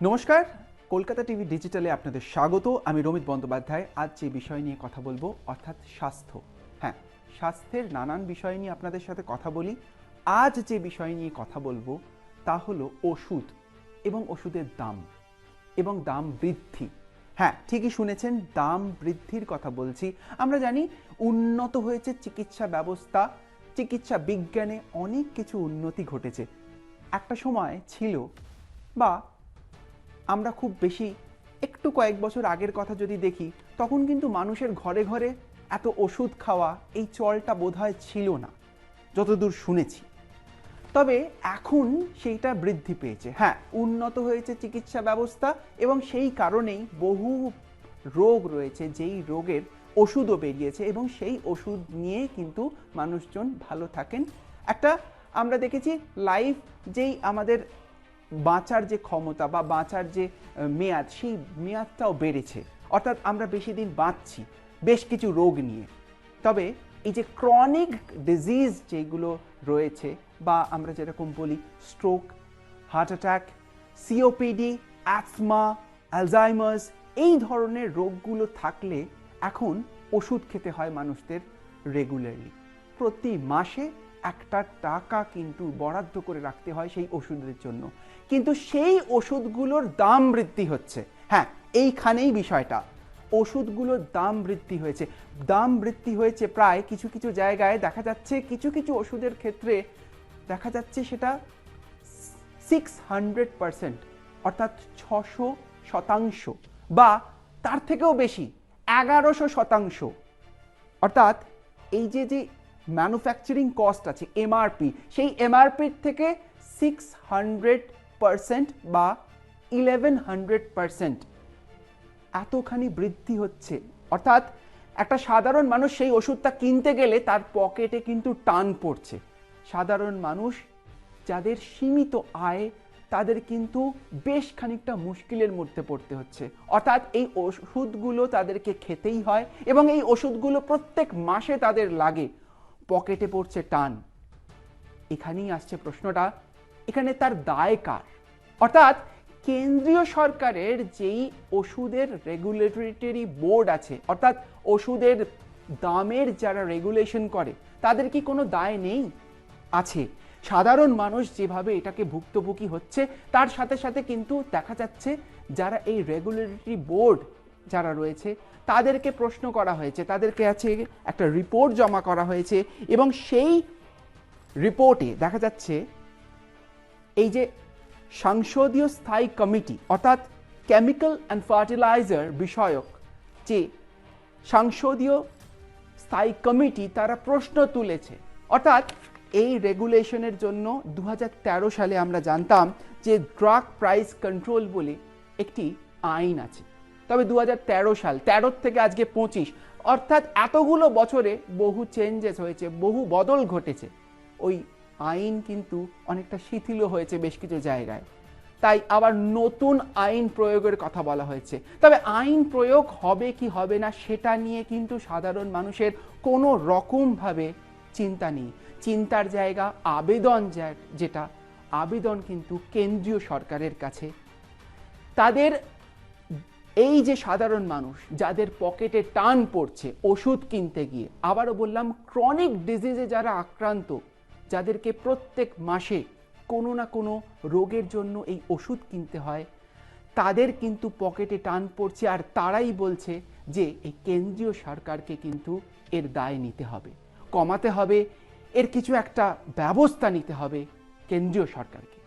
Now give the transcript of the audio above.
নমস্কার, কলকাতা টিভি ডিজিটালে আপনাদের স্বাগত। আমি রমিত বন্দ্যোপাধ্যায়। আজ যে বিষয় নিয়ে কথা বলবো অর্থাৎ স্বাস্থ্য। হ্যাঁ, স্বাস্থ্যের নানান বিষয় নিয়ে আপনাদের সাথে কথা বলি। আজ যে বিষয় নিয়ে কথা বলবো তা হলো ওষুধ এবং ওষুধের দাম এবং দাম বৃদ্ধি। হ্যাঁ, ঠিকই শুনেছেন, দাম বৃদ্ধির কথা বলছি। আমরা জানি উন্নত হয়েছে চিকিৎসা ব্যবস্থা, চিকিৎসা বিজ্ঞানে অনেক কিছু উন্নতি ঘটেছে। একটা সময় ছিল, বা আমরা খুব বেশি একটু কয়েক বছর আগের কথা যদি দেখি, তখন কিন্তু মানুষের ঘরে ঘরে এত ওষুধ খাওয়া এই চলটা বোধহয় ছিল না, যতদূর শুনেছি। তবে এখন সেইটা বৃদ্ধি পেয়েছে। হ্যাঁ, উন্নত হয়েছে চিকিৎসা ব্যবস্থা এবং সেই কারণেই বহু রোগ রয়েছে যেই রোগের ওষুধও বেরিয়েছে এবং সেই ওষুধ নিয়ে কিন্তু মানুষজন ভালো থাকেন। একটা আমরা দেখেছি লাইফ, যেই আমাদের বাঁচার যে ক্ষমতা বা বাঁচার যে মেয়াদ, সেই মেয়াদটাও বেড়েছে। অর্থাৎ আমরা বেশি দিন বাঁচছি বেশ কিছু রোগ নিয়ে। তবে এই যে ক্রনিক ডিজিজ যেগুলো রয়েছে, বা আমরা যেরকম বলি stroke, heart attack, COPD, asthma, Alzheimer's, এই ধরনের রোগগুলো থাকলে এখন ওষুধ খেতে হয় মানুষদের রেগুলারলি। প্রতি মাসে একটা টাকা কিন্তু বরাদ্দ করে রাখতে হয় সেই ওষুধের জন্য। কিন্তু সেই ওষুধগুলোর দাম বৃদ্ধি হচ্ছে। হ্যাঁ, এইখানেই বিষয়টা, ওষুধগুলোর দাম বৃদ্ধি হয়েছে। দাম বৃদ্ধি হয়েছে প্রায় কিছু কিছু জায়গায় দেখা যাচ্ছে, কিছু কিছু ওষুধের ক্ষেত্রে দেখা যাচ্ছে সেটা 600%, অর্থাৎ 600%, বা তার থেকেও বেশি 1100%। অর্থাৎ এই যে যে ম্যানুফ্যাকচারিং কস্ট আছে এমআরপি, সেই এমআরপির থেকে 600% বা 1100% এতখানি বৃদ্ধি হচ্ছে। অর্থাৎ একটা সাধারণ মানুষ সেই ওষুধটা কিনতে গেলে তার পকেটে কিন্তু টান পড়ছে। সাধারণ মানুষ যাদের সীমিত আয়, তাদের কিন্তু বেশ খানিকটা মুশকিলের মধ্যে পড়তে হচ্ছে। অর্থাৎ এই ওষুধগুলো তাদেরকে খেতেই হয় এবং এই ওষুধগুলো প্রত্যেক মাসে তাদের লাগে। পকেটে পড়ছে টান। এখানেই আসছে প্রশ্নটা, এখানে তার দায় কার? অর্থাৎ কেন্দ্রীয় সরকারের যেই ওষুধের রেগুলেটরি বোর্ড আছে, অর্থাৎ ওষুধের দামের যারা রেগুলেশন করে, তাদের কি কোনো দায় নেই? আছে। সাধারণ মানুষ যেভাবে এটাকে ভুক্তভোগী হচ্ছে, তার সাথে সাথে কিন্তু দেখা যাচ্ছে যারা এই রেগুলেটরি বোর্ড যারা রয়েছে তাদেরকে প্রশ্ন করা হয়েছে, তাদেরকে আছে একটা রিপোর্ট জমা করা হয়েছে এবং সেই রিপোর্টে দেখা যাচ্ছে এই যে সংসদীয় স্থায়ী কমিটি, অর্থাৎ কেমিক্যাল অ্যান্ড ফার্টিলাইজার বিষয়ক যে সংসদীয় স্থায়ী কমিটি, তারা প্রশ্ন তুলেছে। অর্থাৎ এই রেগুলেশনের জন্য 2013 সালে আমরা জানতাম যে ড্রাগ প্রাইস কন্ট্রোল বলে একটি আইন আছে। তবে 2013 সাল, 13 থেকে আজকে 25, অর্থাৎ এতগুলো বছরে বহু চেঞ্জেস হয়েছে, বহু বদল ঘটেছে। ওই আইন কিন্তু অনেকটা শিথিল হয়েছে বেশ কিছু জায়গায়। তাই আবার নতুন আইন প্রয়োগের কথা বলা হয়েছে। তবে আইন প্রয়োগ হবে কি হবে না সেটা নিয়ে কিন্তু সাধারণ মানুষের কোনো রকমভাবে চিন্তা নেই। চিন্তার জায়গা আবেদন, যেটা আবেদন কিন্তু কেন্দ্রীয় সরকারের কাছে। তাদের এই যে সাধারণ মানুষ যাদের পকেটে টান পড়ছে ওষুধ কিনতে গিয়ে, আবারও বললাম ক্রনিক ডিজিজে যারা আক্রান্ত, যাদেরকে প্রত্যেক মাসে কোনো না কোনো রোগের জন্য এই ওষুধ কিনতে হয়, তাদের কিন্তু পকেটে টান পড়ছে। আর তারাই বলছে যে এই কেন্দ্রীয় সরকারকে কিন্তু এর দায় নিতে হবে, কমাতে হবে, এর কিছু একটা ব্যবস্থা নিতে হবে কেন্দ্রীয় সরকারকে।